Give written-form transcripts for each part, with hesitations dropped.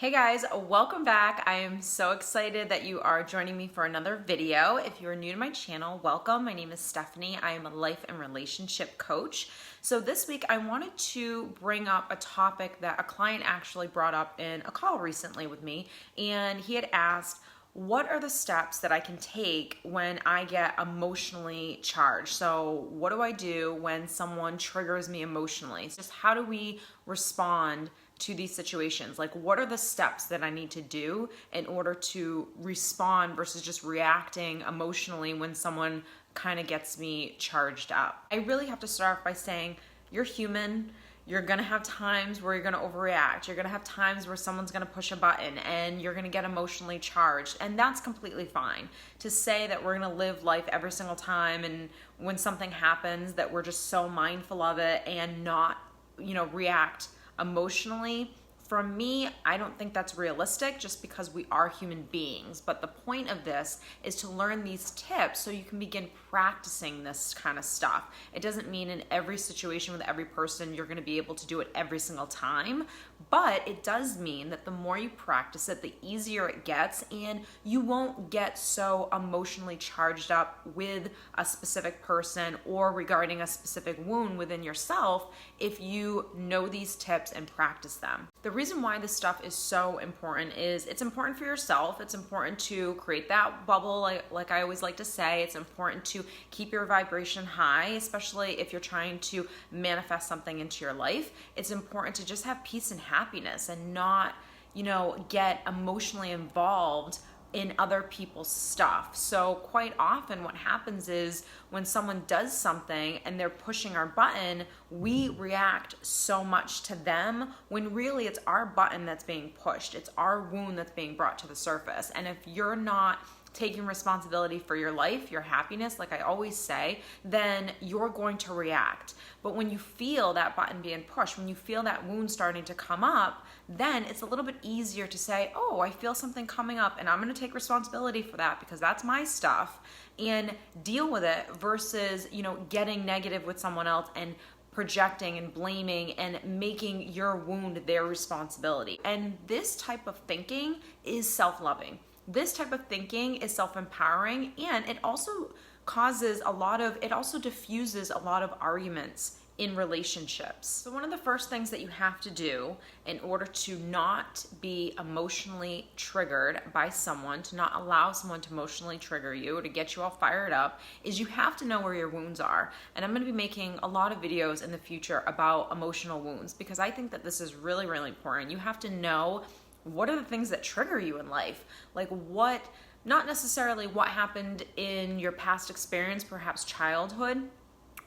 Hey guys, welcome back. I am so excited that you are joining me for another video. If you are new to my channel, welcome. My name is Stephanie. I am a life and relationship coach. So this week I wanted to bring up a topic that a client actually brought up in a call recently with me, and he had asked, what are the steps that I can take when I get emotionally charged? So what do I do when someone triggers me emotionally? It's just how do we respond to these situations? Like, what are the steps that I need to do in order to respond versus just reacting emotionally when someone kind of gets me charged up? I really have to start off by saying, you're human. You're gonna have times where you're gonna overreact. You're gonna have times where someone's gonna push a button and you're gonna get emotionally charged, and that's completely fine. To say that we're gonna live life every single time and when something happens that we're just so mindful of it and not, react emotionally, for me, I don't think that's realistic just because we are human beings. But the point of this is to learn these tips so you can begin practicing this kind of stuff. It doesn't mean in every situation with every person you're going to be able to do it every single time, but it does mean that the more you practice it, the easier it gets, and you won't get so emotionally charged up with a specific person or regarding a specific wound within yourself if you know these tips and practice them. The reason why this stuff is so important is it's important for yourself. It's important to create that bubble, like I always like to say. It's important to keep your vibration high, especially if you're trying to manifest something into your life. It's important to just have peace and happiness and not, get emotionally involved in other people's stuff. So quite often what happens is when someone does something and they're pushing our button, we react so much to them when really it's our button that's being pushed. It's our wound that's being brought to the surface. And if you're not taking responsibility for your life, your happiness, like I always say, then you're going to react. But when you feel that button being pushed, when you feel that wound starting to come up, then it's a little bit easier to say, oh, I feel something coming up and I'm going to take responsibility for that because that's my stuff, and deal with it versus, getting negative with someone else and projecting and blaming and making your wound their responsibility. And this type of thinking is self-loving. This type of thinking is self-empowering, and it also diffuses a lot of arguments in relationships. So one of the first things that you have to do in order to not be emotionally triggered by someone, to not allow someone to emotionally trigger you or to get you all fired up, is you have to know where your wounds are. And I'm going to be making a lot of videos in the future about emotional wounds because I think that this is really, really important. You have to know what are the things that trigger you in life? Like not necessarily what happened in your past experience, perhaps childhood,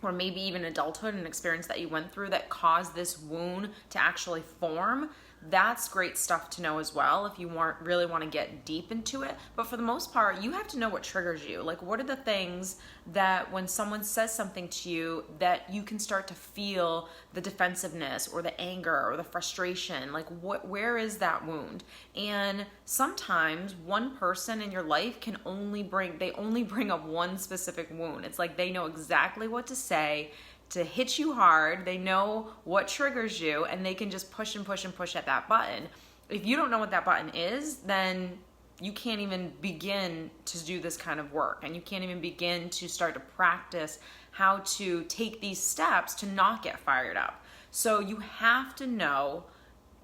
or maybe even adulthood, an experience that you went through that caused this wound to actually form. That's great stuff to know as well if you really want to get deep into it. But for the most part, you have to know what triggers you. Like, what are the things that when someone says something to you that you can start to feel the defensive,ness or the anger or the frustration? Like, where is that wound? And sometimes one person in your life can only bring up one specific wound. It's like they know exactly what to say to hit you hard. They know what triggers you, and they can just push and push and push at that button. If you don't know what that button is, then you can't even begin to do this kind of work, and you can't even begin to start to practice how to take these steps to not get fired up. So you have to know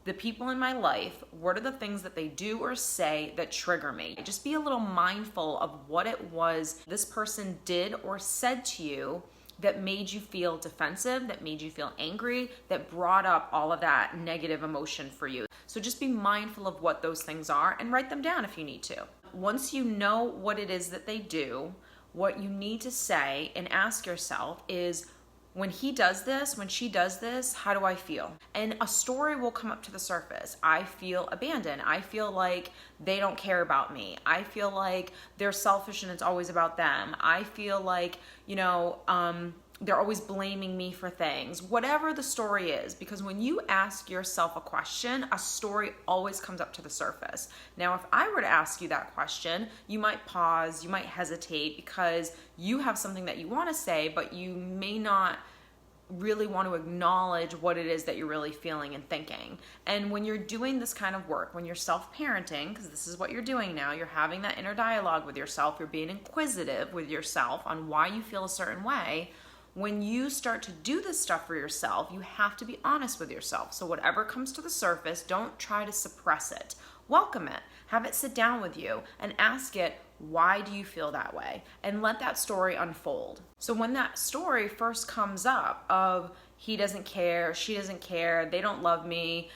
the people in my life, what are the things that they do or say that trigger me? Just be a little mindful of what it was this person did or said to you that made you feel defensive, that made you feel angry, that brought up all of that negative emotion for you. So just be mindful of what those things are and write them down if you need to. Once you know what it is that they do, what you need to say and ask yourself is, when he does this, when she does this, how do I feel? And a story will come up to the surface. I feel abandoned. I feel like they don't care about me. I feel like they're selfish and it's always about them. I feel like, they're always blaming me for things. Whatever the story is, because when you ask yourself a question, a story always comes up to the surface. Now, if I were to ask you that question, you might pause, you might hesitate because you have something that you want to say, but you may not really want to acknowledge what it is that you're really feeling and thinking. And when you're doing this kind of work, when you're self-parenting, because this is what you're doing now, you're having that inner dialogue with yourself, you're being inquisitive with yourself on why you feel a certain way. When you start to do this stuff for yourself, you have to be honest with yourself. So whatever comes to the surface, don't try to suppress it. Welcome it. Have it sit down with you and ask it, why do you feel that way? And let that story unfold. So when that story first comes up of he doesn't care, she doesn't care, they don't love me,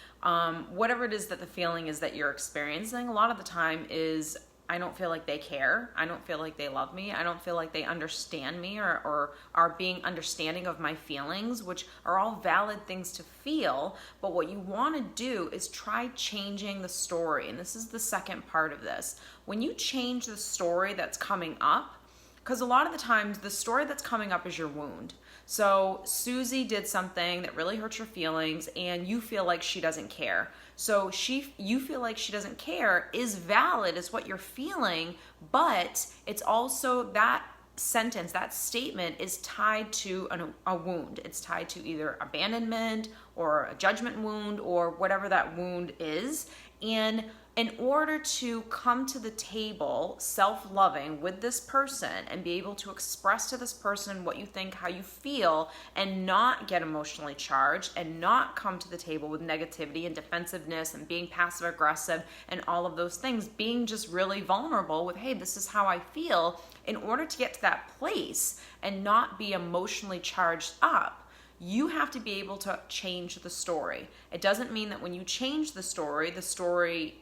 whatever it is that the feeling is that you're experiencing, a lot of the time is, I don't feel like they care. I don't feel like they love me. I don't feel like they understand me or are being understanding of my feelings, which are all valid things to feel. But what you want to do is try changing the story. And this is the second part of this. When you change the story that's coming up, because a lot of the times the story that's coming up is your wound. So Susie did something that really hurt your feelings and you feel like she doesn't care. So you feel like she doesn't care is valid, is what you're feeling, but it's also that sentence, that statement is tied to a wound. It's tied to either abandonment or a judgment wound or whatever that wound is. And in order to come to the table self-loving with this person and be able to express to this person what you think, how you feel, and not get emotionally charged and not come to the table with negativity and defensiveness and being passive aggressive and all of those things, being just really vulnerable with, hey, this is how I feel, in order to get to that place and not be emotionally charged up, you have to be able to change the story. It doesn't mean that when you change the story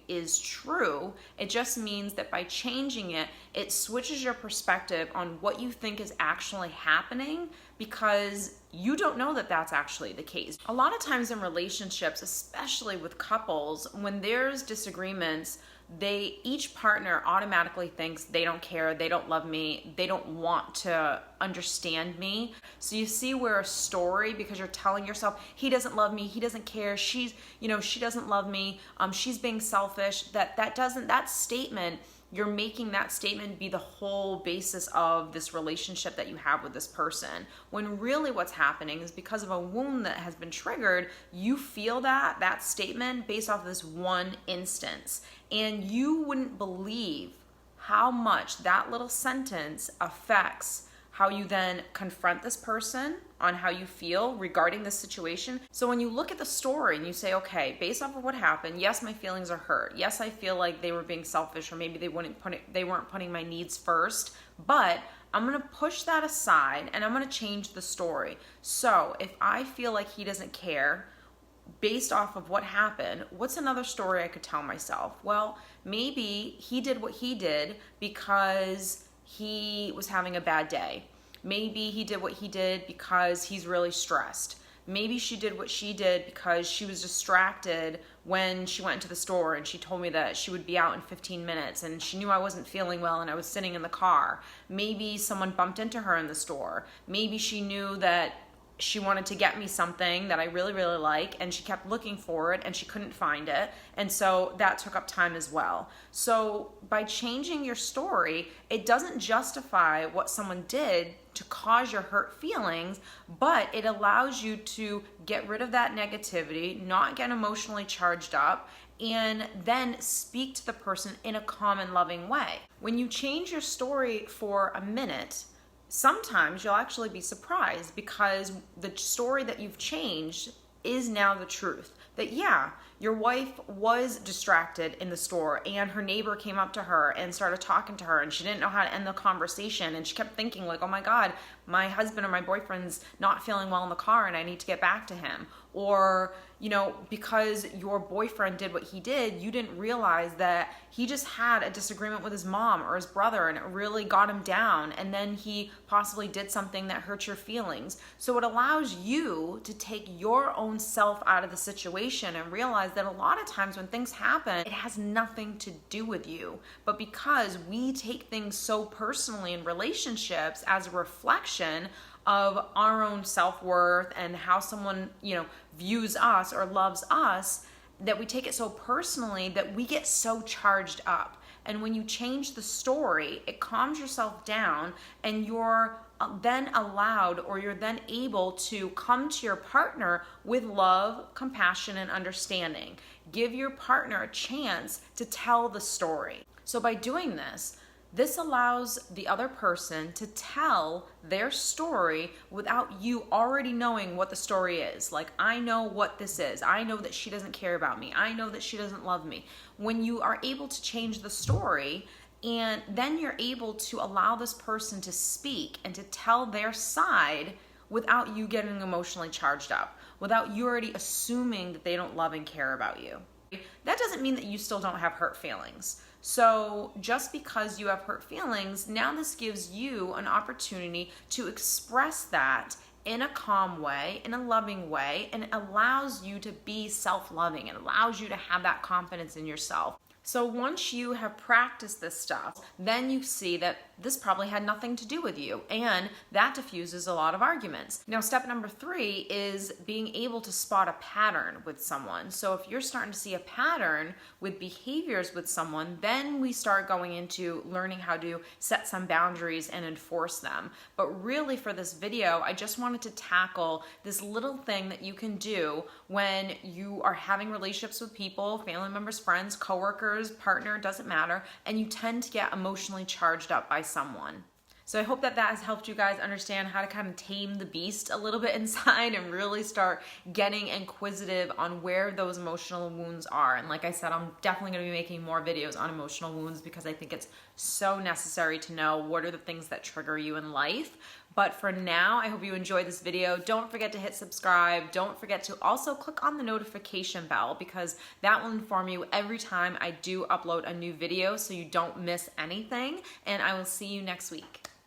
is true. It just means that by changing it, it switches your perspective on what you think is actually happening, because you don't know that that's actually the case. A lot of times in relationships, especially with couples, when there's disagreements, each partner automatically thinks they don't care, they don't love me, they don't want to understand me. So you see where a story, because you're telling yourself, he doesn't love me, he doesn't care, she doesn't love me, she's being selfish, that statement, you're making that statement be the whole basis of this relationship that you have with this person. When really what's happening is because of a wound that has been triggered, you feel that statement based off of this one instance. And you wouldn't believe how much that little sentence affects how you then confront this person on how you feel regarding this situation. So when you look at the story and you say, okay, based off of what happened, yes, my feelings are hurt. Yes, I feel like they were being selfish, or maybe they weren't putting my needs first, but I'm going to push that aside and I'm going to change the story. So if I feel like he doesn't care, based off of what happened, what's another story I could tell myself? Well, maybe he did what he did because he was having a bad day. Maybe he did what he did because he's really stressed. Maybe she did what she did because she was distracted when she went into the store and she told me that she would be out in 15 minutes and she knew I wasn't feeling well and I was sitting in the car. Maybe someone bumped into her in the store. Maybe she knew that she wanted to get me something that I really, really like, and she kept looking for it and she couldn't find it. And so that took up time as well. So by changing your story, it doesn't justify what someone did to cause your hurt feelings, but it allows you to get rid of that negativity, not get emotionally charged up, and then speak to the person in a calm and loving way. When you change your story for a minute, sometimes you'll actually be surprised, because the story that you've changed is now the truth. That yeah, your wife was distracted in the store and her neighbor came up to her and started talking to her and she didn't know how to end the conversation, and she kept thinking like, oh my God, my husband or my boyfriend's not feeling well in the car and I need to get back to him. Or, because your boyfriend did what he did, you didn't realize that he just had a disagreement with his mom or his brother and it really got him down, and then he possibly did something that hurt your feelings. So it allows you to take your own self out of the situation and realize that a lot of times when things happen, it has nothing to do with you. But because we take things so personally in relationships as a reflection of our own self-worth and how someone, views us or loves us, that we take it so personally that we get so charged up. And when you change the story, it calms yourself down, and you're then allowed, or you're then able to come to your partner with love, compassion, and understanding. Give your partner a chance to tell the story. So by doing this, this allows the other person to tell their story without you already knowing what the story is. Like, I know what this is. I know that she doesn't care about me. I know that she doesn't love me. When you are able to change the story, and then you're able to allow this person to speak and to tell their side without you getting emotionally charged up, without you already assuming that they don't love and care about you. That doesn't mean that you still don't have hurt feelings. So just because you have hurt feelings, now this gives you an opportunity to express that in a calm way, in a loving way, and it allows you to be self-loving. It allows you to have that confidence in yourself. So once you have practiced this stuff, then you see that this probably had nothing to do with you, and that diffuses a lot of arguments. Now, step number 3 is being able to spot a pattern with someone. So if you're starting to see a pattern with behaviors with someone, then we start going into learning how to set some boundaries and enforce them. But really for this video, I just wanted to tackle this little thing that you can do when you are having relationships with people, family members, friends, coworkers, partner, doesn't matter, and you tend to get emotionally charged up by someone. So I hope that that has helped you guys understand how to kind of tame the beast a little bit inside and really start getting inquisitive on where those emotional wounds are. And like I said, I'm definitely going to be making more videos on emotional wounds because I think it's so necessary to know what are the things that trigger you in life. But for now, I hope you enjoyed this video. Don't forget to hit subscribe. Don't forget to also click on the notification bell because that will inform you every time I do upload a new video so you don't miss anything. And I will see you next week.